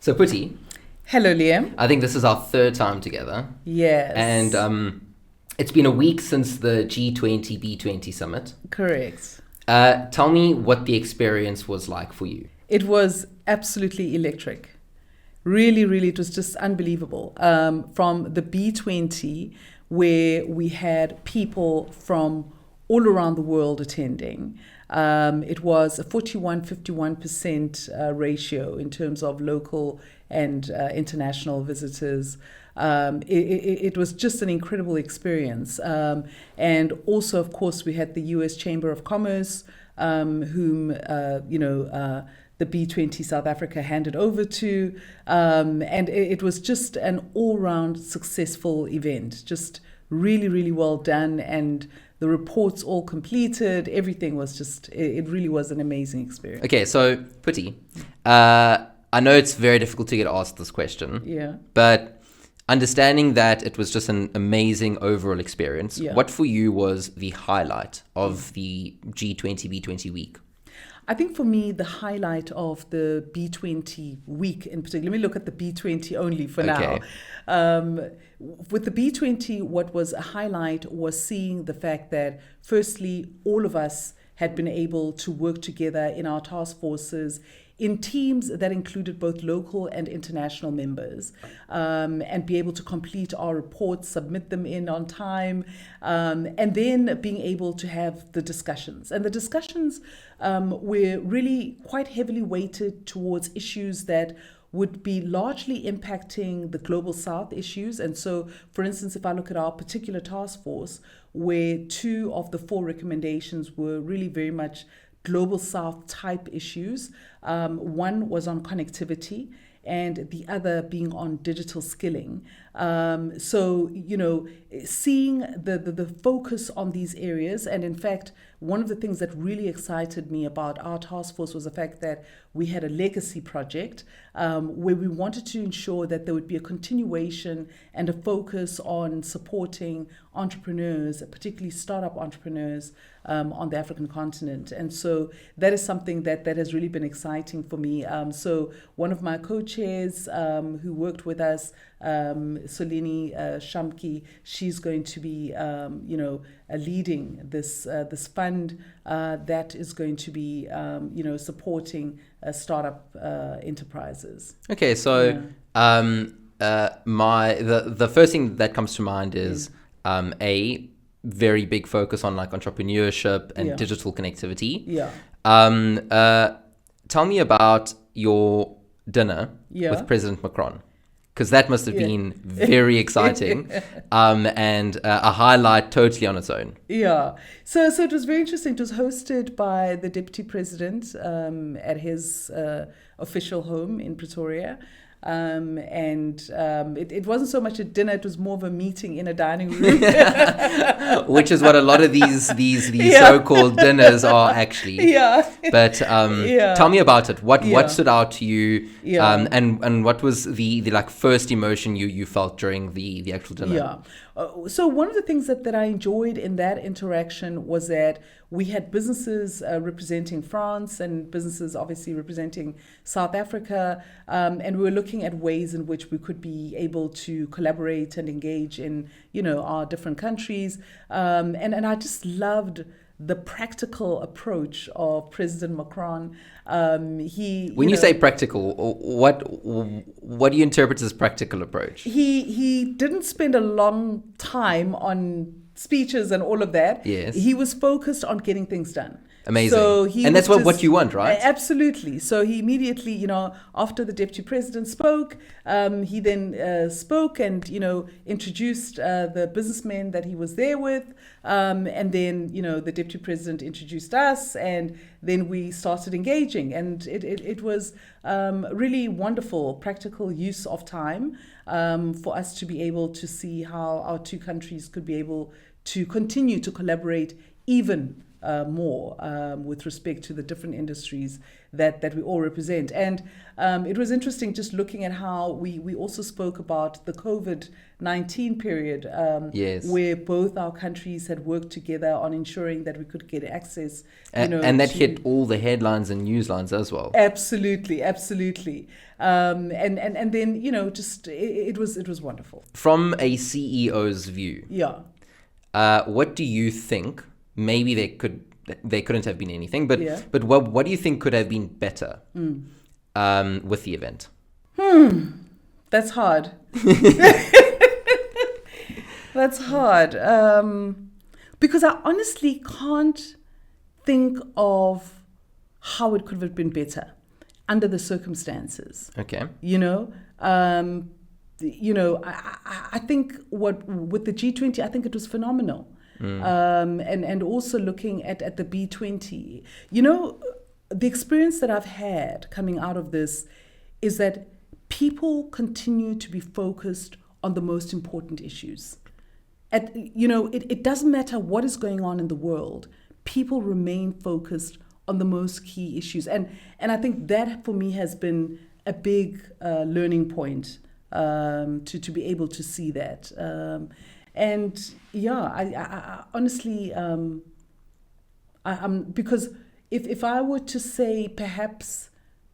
So, Putty, Hello, Liam. I think this is our third time together. Yes. And it's been a week since the G20 B20 summit. Correct. Tell me what the experience was like for you. It was absolutely electric. Really, it was just unbelievable. From the B20, where we had people from all around the world attending. It was a 51% ratio in terms of local and international visitors. It was just an incredible experience. And also, of course, we had the US Chamber of Commerce, whom, the B20 South Africa handed over to. And it was just an all-round successful event, just really well done. And the reports all completed. Everything was just, it really was an amazing experience. Okay, so Putty, I know it's very difficult to get asked this question. Yeah. But understanding that it was just an amazing overall experience, what for you was the highlight of the G20 B20 week? I think for me, the highlight of the B20 week in particular, let me look at the B20 only for now. With the B20, what was a highlight was seeing the fact that, firstly, all of us had been able to work together in our task forces in teams that included both local and international members, and be able to complete our reports, submit them in on time, and then being able to have the discussions. And the discussions were really quite heavily weighted towards issues that would be largely impacting the Global South issues. And so, for instance, if I look at our particular task force, where 2 of the 4 recommendations were really very much Global South type issues. One was on connectivity and the other being on digital skilling. So, seeing the focus on these areas, and in fact, one of the things that really excited me about our task force was the fact that we had a legacy project where we wanted to ensure that there would be a continuation and a focus on supporting entrepreneurs, particularly startup entrepreneurs on the African continent. And so that is something that has really been exciting for me. So one of my co-chairs who worked with us, Solini Shamki, she's going to be, leading this this fund that is going to be, supporting startup enterprises. Okay, so the first thing that comes to mind is a very big focus on like entrepreneurship and digital connectivity. Tell me about your dinner with President Macron, because that must have been very exciting and a highlight totally on its own. So it was very interesting. It was hosted by the Deputy President at his official home in Pretoria. It wasn't so much a dinner, it was more of a meeting in a dining room. Which is what a lot of these so-called dinners are actually. But tell me about it. What stood out to you? And what was the like first emotion you felt during the actual dinner? So one of the things that I enjoyed in that interaction was that we had businesses representing France and businesses obviously representing South Africa, and we were looking at ways in which we could be able to collaborate and engage in, our different countries. And I just loved the practical approach of President Macron. When you say practical, what do you interpret as practical approach? He didn't spend a long time on speeches and all of that. Yes. He was focused on getting things done. Amazing. And that's what you want, right? Absolutely. So he immediately, after the Deputy President spoke, he then spoke and, introduced the businessmen that he was there with. And then, the Deputy President introduced us, and then we started engaging. And it was really wonderful, practical use of time for us to be able to see how our 2 countries could be able to continue to collaborate even more with respect to the different industries that we all represent. And it was interesting just looking at how we also spoke about the COVID-19 period, where both our countries had worked together on ensuring that we could get access. And that hit all the headlines and news lines as well. Absolutely. And then, just it was wonderful. From a CEO's view. Yeah. What do you think? Maybe they couldn't have been anything, but what do you think could have been better with the event? That's hard. That's hard. Because I honestly can't think of how it could have been better under the circumstances. Okay. I think with the G20, I think it was phenomenal. And also looking at the B20, the experience that I've had coming out of this is that people continue to be focused on the most important issues. It doesn't matter what is going on in the world. People remain focused on the most key issues. And I think that for me has been a big learning point to be able to see that. I honestly, because if I were to say perhaps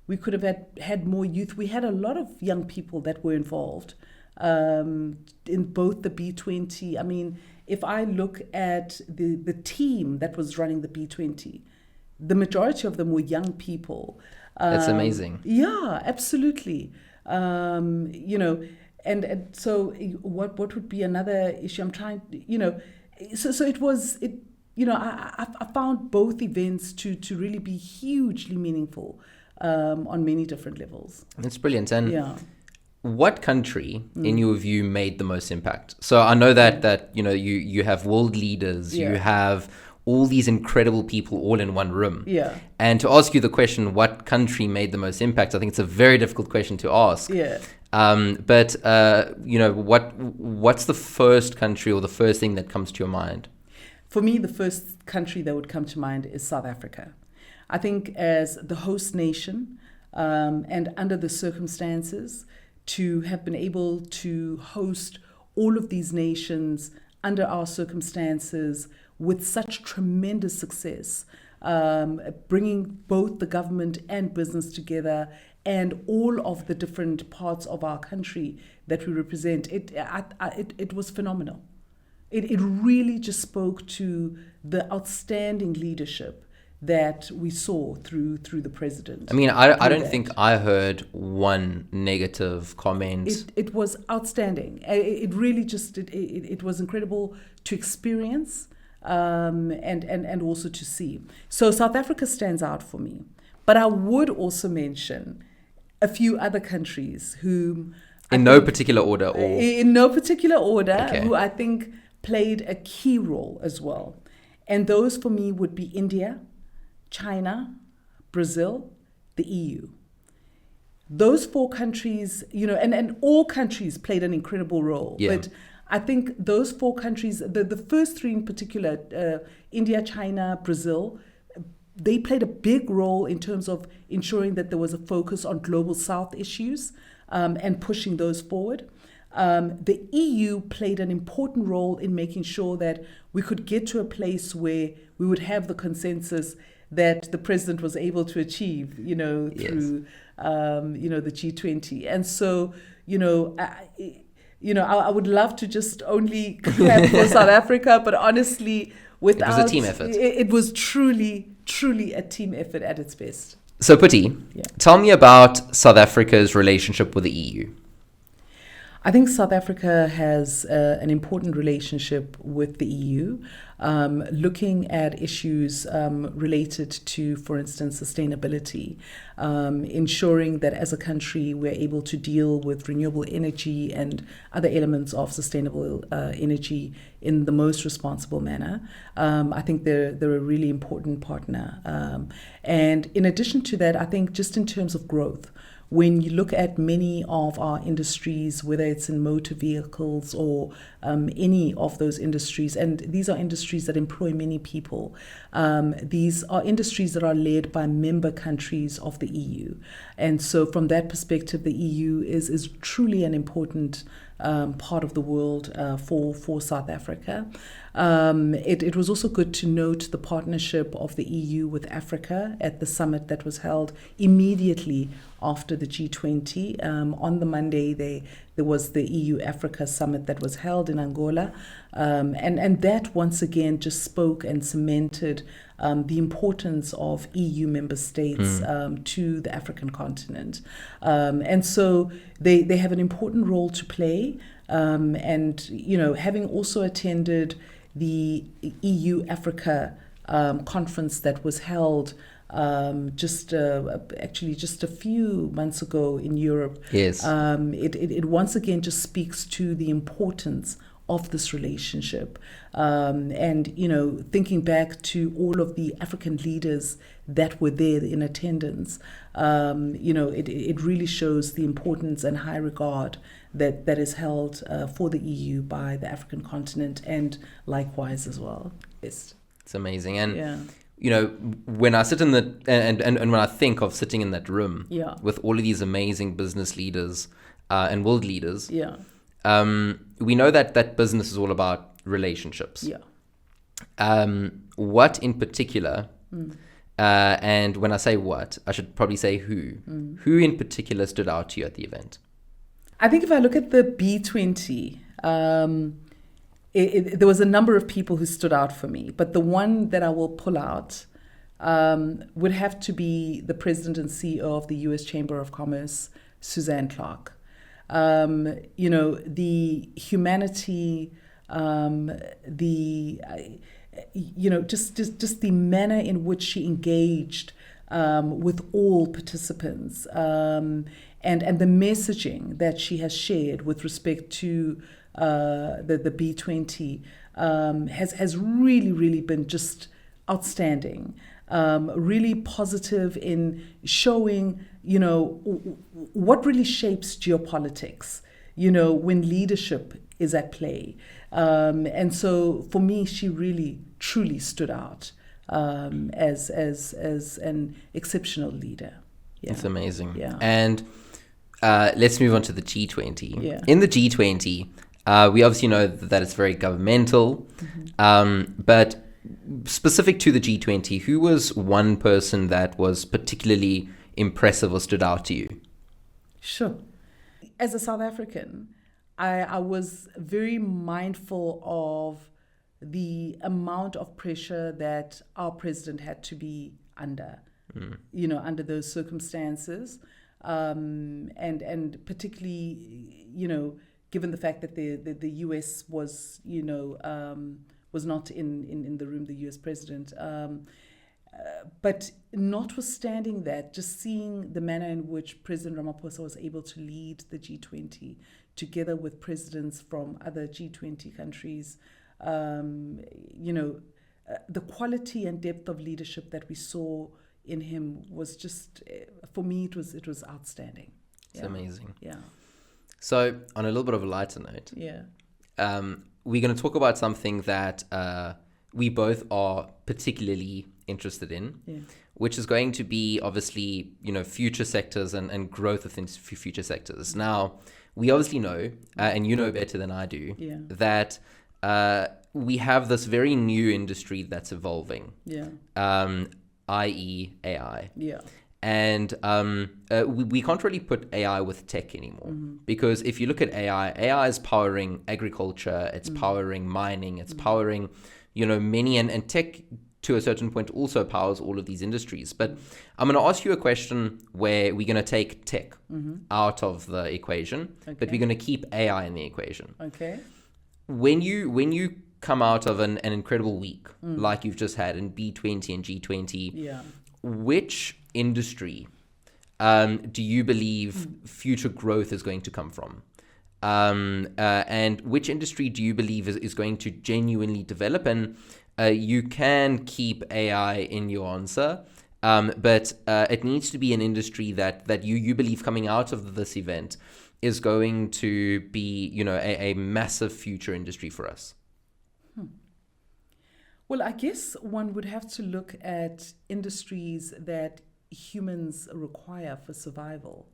we could have had more youth, we had a lot of young people that were involved in both the B20. I mean, if I look at the team that was running the B20, the majority of them were young people. That's amazing. Yeah, absolutely. And so what would be another issue? I'm trying, so it was, I found both events to really be hugely meaningful on many different levels. That's brilliant. And what country, in your view, made the most impact? So I know that you have world leaders, you have all these incredible people all in one room. Yeah. And to ask you the question, what country made the most impact? I think it's a very difficult question to ask. Yeah. But what's the first country or the first thing that comes to your mind? For me, the first country that would come to mind is South Africa. I think as the host nation and under the circumstances, to have been able to host all of these nations under our circumstances with such tremendous success, bringing both the government and business together and all of the different parts of our country that we represent, it was phenomenal. It really just spoke to the outstanding leadership that we saw through the president. I mean, I don't think I heard one negative comment. It was outstanding. It really just, it was incredible to experience and also to see. So South Africa stands out for me. But I would also mention a few other countries who... In no particular order? Okay. Who I think played a key role as well. And those for me would be India, China, Brazil, the EU. Those four countries, and all countries played an incredible role. Yeah. But I think those four countries, the first three in particular, India, China, Brazil, they played a big role in terms of ensuring that there was a focus on global South issues and pushing those forward. The EU played an important role in making sure that we could get to a place where we would have the consensus that the president was able to achieve, through, the G20. And so, I would love to just only clap for South Africa, but honestly, it was a team effort. It was truly a team effort at its best. So, Putti, tell me about South Africa's relationship with the EU. I think South Africa has an important relationship with the EU, looking at issues related to, for instance, sustainability, ensuring that as a country we're able to deal with renewable energy and other elements of sustainable energy in the most responsible manner. I think they're a really important partner. And in addition to that, I think just in terms of growth, when you look at many of our industries, whether it's in motor vehicles or any of those industries, and these are industries that employ many people, these are industries that are led by member countries of the EU. And so from that perspective, the EU is truly an important part of the world for South Africa. It was also good to note the partnership of the EU with Africa at the summit that was held immediately after the G20. On the Monday, there was the EU-Africa summit that was held in Angola. And that once again just spoke and cemented the importance of EU member states to the African continent. And so they have an important role to play. And, you know, having also attended the EU-Africa conference that was held just a few months ago in Europe. Yes. It once again just speaks to the importance of this relationship. And, you know, thinking back to all of the African leaders that were there in attendance, you know, it really shows the importance and high regard that is held for the EU by the African continent, and likewise as well. Yes. It's amazing. And you know, when I sit in the and when I think of sitting in that room with all of these amazing business leaders and world leaders, we know that business is all about relationships. What in particular, and when I say what, I should probably say who in particular stood out to you at the event? I think if I look at the B20, there was a number of people who stood out for me, but the one that I will pull out would have to be the president and CEO of the U.S. Chamber of Commerce, Suzanne Clark. You know, the humanity, you know, just the manner in which she engaged with all participants, and the messaging that she has shared with respect to the B20 has really been just outstanding, really positive in showing, you know, what really shapes geopolitics, you know, when leadership is at play. And so for me, she really truly stood out as an exceptional leader. It's amazing. And let's move on to the G20. In the G20, we obviously know that it's very governmental, but specific to the G20, who was one person that was particularly impressive or stood out to you? Sure. As a South African, I was very mindful of the amount of pressure that our president had to be under, you know, under those circumstances. And particularly, you know, given the fact that the US was, you know, was not in the room, the US president. But notwithstanding that, just seeing the manner in which President Ramaphosa was able to lead the G20 together with presidents from other G20 countries, you know, the quality and depth of leadership that we saw in him was just, for me, it was outstanding. It's amazing. Yeah. So on a little bit of a lighter note, we're going to talk about something that we both are particularly interested in, which is going to be obviously, you know, future sectors and growth within future sectors. Now, we obviously know, and you know better than I do, that we have this very new industry that's evolving, i.e. AI. And we can't really put AI with tech anymore, because if you look at AI is powering agriculture, it's powering mining, it's powering, you know, many, and tech to a certain point also powers all of these industries. But I'm going to ask you a question where we're going to take tech out of the equation, but we're going to keep AI in the equation. When you come out of an incredible week like you've just had in B20 and G20, which industry do you believe future growth is going to come from? And which industry do you believe is going to genuinely develop? And you can keep AI in your answer, But it needs to be an industry that you believe coming out of this event is going to be, a massive future industry for us. Well, I guess one would have to look at industries that humans require for survival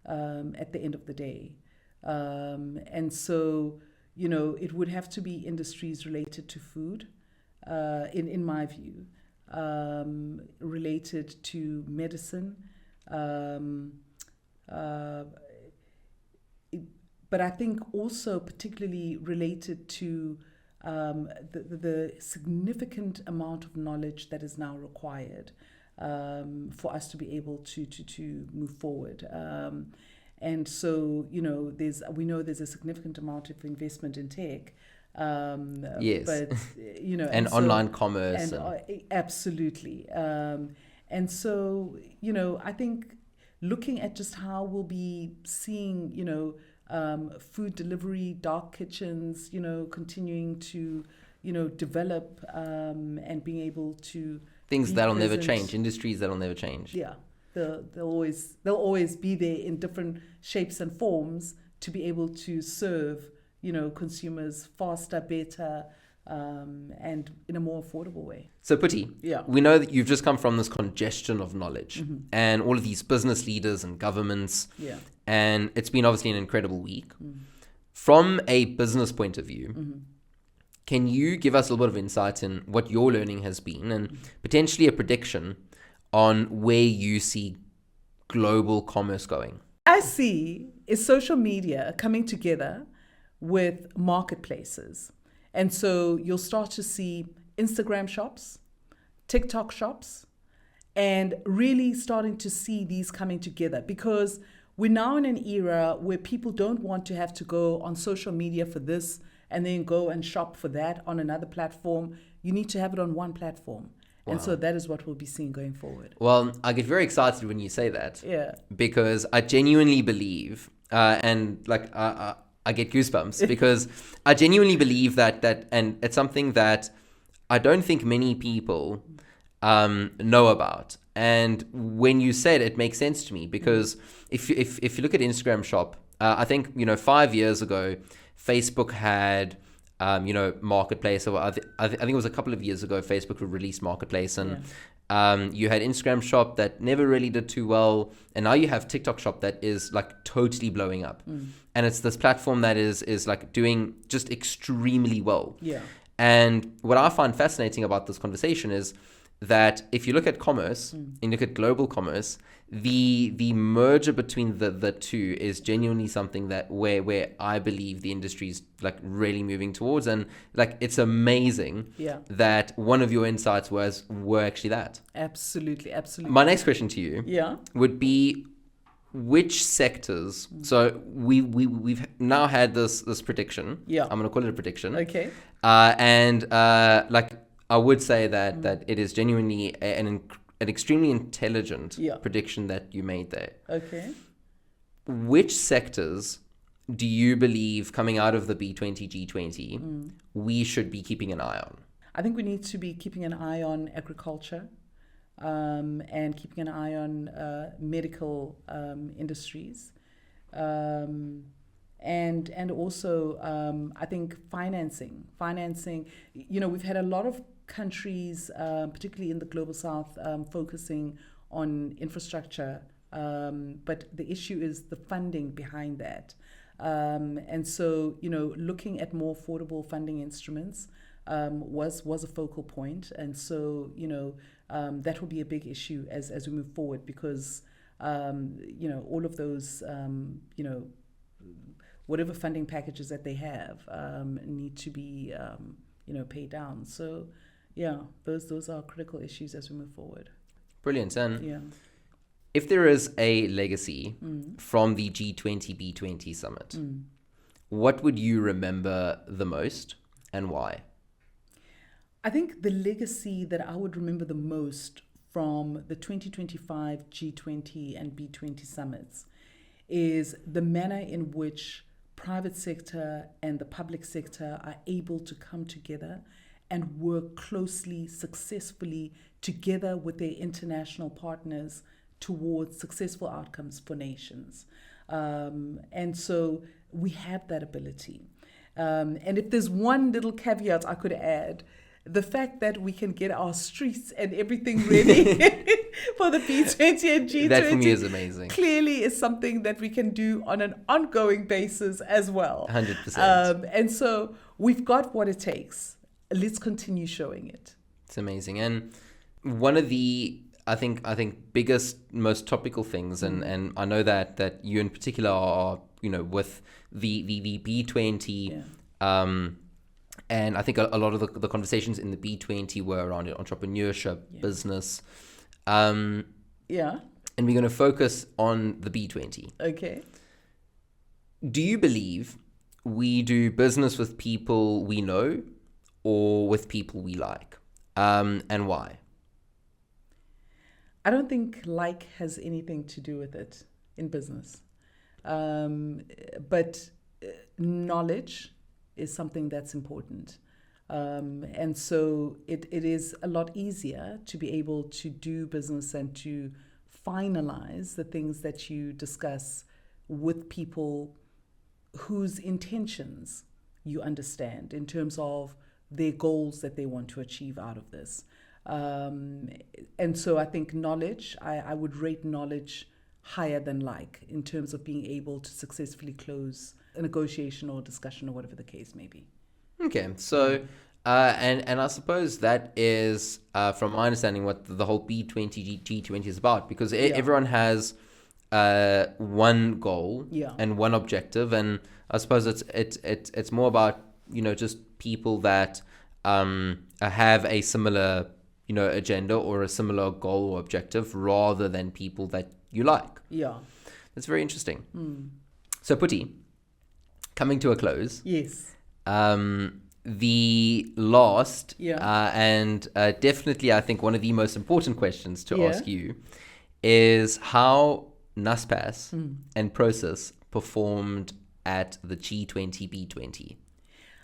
at the end of the day. And so, it would have to be industries related to food, in my view, related to medicine. But I think also particularly related to the significant amount of knowledge that is now required for us to be able to move forward. And so, we know there's a significant amount of investment in tech. Yes. But, and online commerce. Absolutely. And so, I think looking at just how we'll be seeing, food delivery, dark kitchens, continuing to, develop and being able to things that'll never change, industries that'll never change. Yeah, they'll always be there in different shapes and forms to be able to serve, consumers faster, better, and in a more affordable way. So Putti, we know that you've just come from this congestion of knowledge and all of these business leaders and governments, and it's been obviously an incredible week. From a business point of view, can you give us a little bit of insight in what your learning has been and potentially a prediction on where you see global commerce going? I see is social media coming together with marketplaces. And so you'll start to see Instagram shops, TikTok shops, and really starting to see these coming together, because we're now in an era where people don't want to have to go on social media for this and then go and shop for that on another platform. You need to have it on one platform. Wow. And so that is what we'll be seeing going forward. Well, I get very excited when you say that. Because I genuinely believe, I get goosebumps because I genuinely believe that, and it's something that I don't think many people know about. And when you said it makes sense to me, because if you look at Instagram Shop, I think 5 years ago, Facebook had Marketplace. Or I think it was a couple of years ago, Facebook would release Marketplace, and you had Instagram Shop that never really did too well, and now you have TikTok Shop that is like totally blowing up, and it's this platform that is like doing just extremely well. And what I find fascinating about this conversation is that if you look at commerce and you look at global commerce, the merger between the two is genuinely something that where I believe the industry is like really moving towards, and like it's amazing that one of your insights were actually that. Absolutely. My next question to you would be, which sectors? So we've now had this prediction. I'm going to call it a prediction. Okay. I would say that it is genuinely an extremely intelligent prediction that you made there. Okay. Which sectors do you believe coming out of the B20, G20 we should be keeping an eye on? I think we need to be keeping an eye on agriculture and keeping an eye on medical industries. And also, I think financing, we've had a lot of countries, particularly in the global south, focusing on infrastructure. But the issue is the funding behind that. And so, looking at more affordable funding instruments was a focal point. And so, that will be a big issue as we move forward, because, all of those, whatever funding packages that they have need to be, paid down. So, those are critical issues as we move forward. Brilliant. And if there is a legacy from the G20 B20 summit, what would you remember the most and why? I think the legacy that I would remember the most from the 2025 G20 and B20 summits is the manner in which private sector and the public sector are able to come together and work closely, successfully together with their international partners towards successful outcomes for nations. And so we have that ability. And if there's one little caveat I could add, the fact that we can get our streets and everything ready for the B20 and G20 that for me is amazing. Clearly is something that we can do on an ongoing basis as well. 100%. And so we've got what it takes. Let's continue showing it. It's amazing. And one of the I think biggest, most topical things, and I know that you in particular are, with the B20, and I think a lot of the conversations in the B20 were around entrepreneurship, business, and we're going to focus on the B20. Okay. Do you believe we do business with people we know or with people we like, and why? I don't think like has anything to do with it in business. But knowledge is something that's important. And so it is a lot easier to be able to do business and to finalize the things that you discuss with people whose intentions you understand in terms of their goals that they want to achieve out of this. And so I think knowledge, I would rate knowledge higher than like in terms of being able to successfully close a negotiation or discussion or whatever the case may be. Okay, so and I suppose that is, from my understanding, what the whole B20 G20 is about, because everyone has one goal and one objective, and I suppose it's more about just people that have a similar agenda or a similar goal or objective, rather than people that you like. Yeah. That's very interesting. So Putti, coming to a close. Yes. The last and definitely I think one of the most important questions to ask you is how Naspers and Prosus performed at the G20 B20.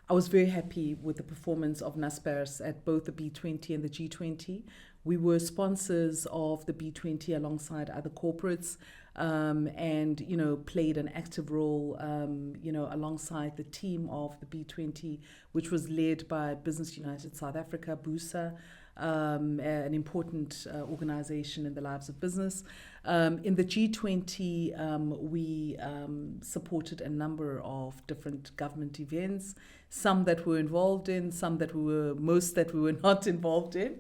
I was very happy with the performance of Naspers at both the B20 and the G20. We were sponsors of the B20 alongside other corporates, and played an active role alongside the team of the B20, which was led by Business United South Africa, BUSA, an important organization in the lives of business. In the G20, we supported a number of different government events, some that we were involved in, most that we were not involved in.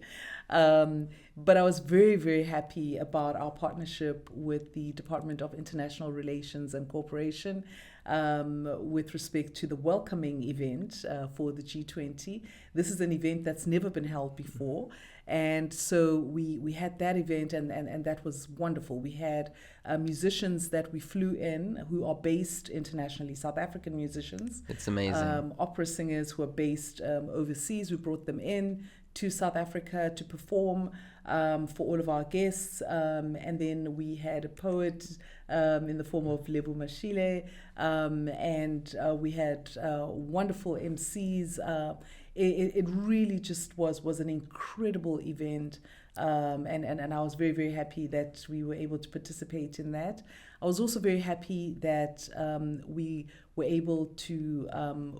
But I was very, very happy about our partnership with the Department of International Relations and Cooperation with respect to the welcoming event for the G20. This is an event that's never been held before. And so we had that event, and that was wonderful. We had musicians that we flew in who are based internationally, South African musicians. It's amazing. Opera singers who are based overseas. We brought them in to South Africa to perform for all of our guests. And then we had a poet in the form of Lebo Mashile, and we had wonderful MCs. It really just was an incredible event, and I was very, very happy that we were able to participate in that. I was also very happy that we were able to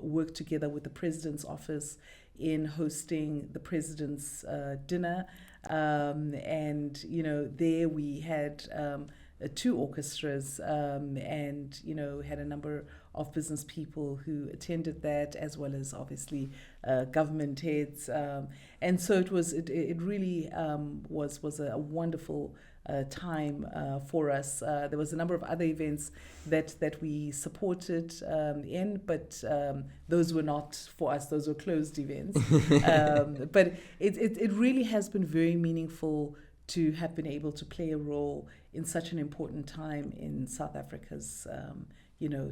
work together with the President's office in hosting the President's dinner, and there we had two orchestras, and had a number of business people who attended that, as well as obviously government heads, and so it really was a wonderful time for us. There was a number of other events that we supported in, but those were not for us. Those were closed events. But it really has been very meaningful to have been able to play a role in such an important time in South Africa's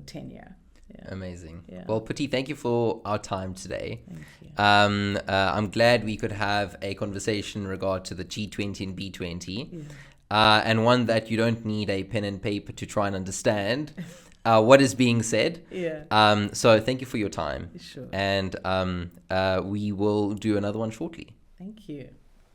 tenure. Yeah. Amazing. Yeah. Well, Putti, thank you for our time today. Thank you. I'm glad we could have a conversation in regard to the G20 and B20, and one that you don't need a pen and paper to try and understand, what is being said. Yeah. So thank you for your time. Sure. And we will do another one shortly. Thank you.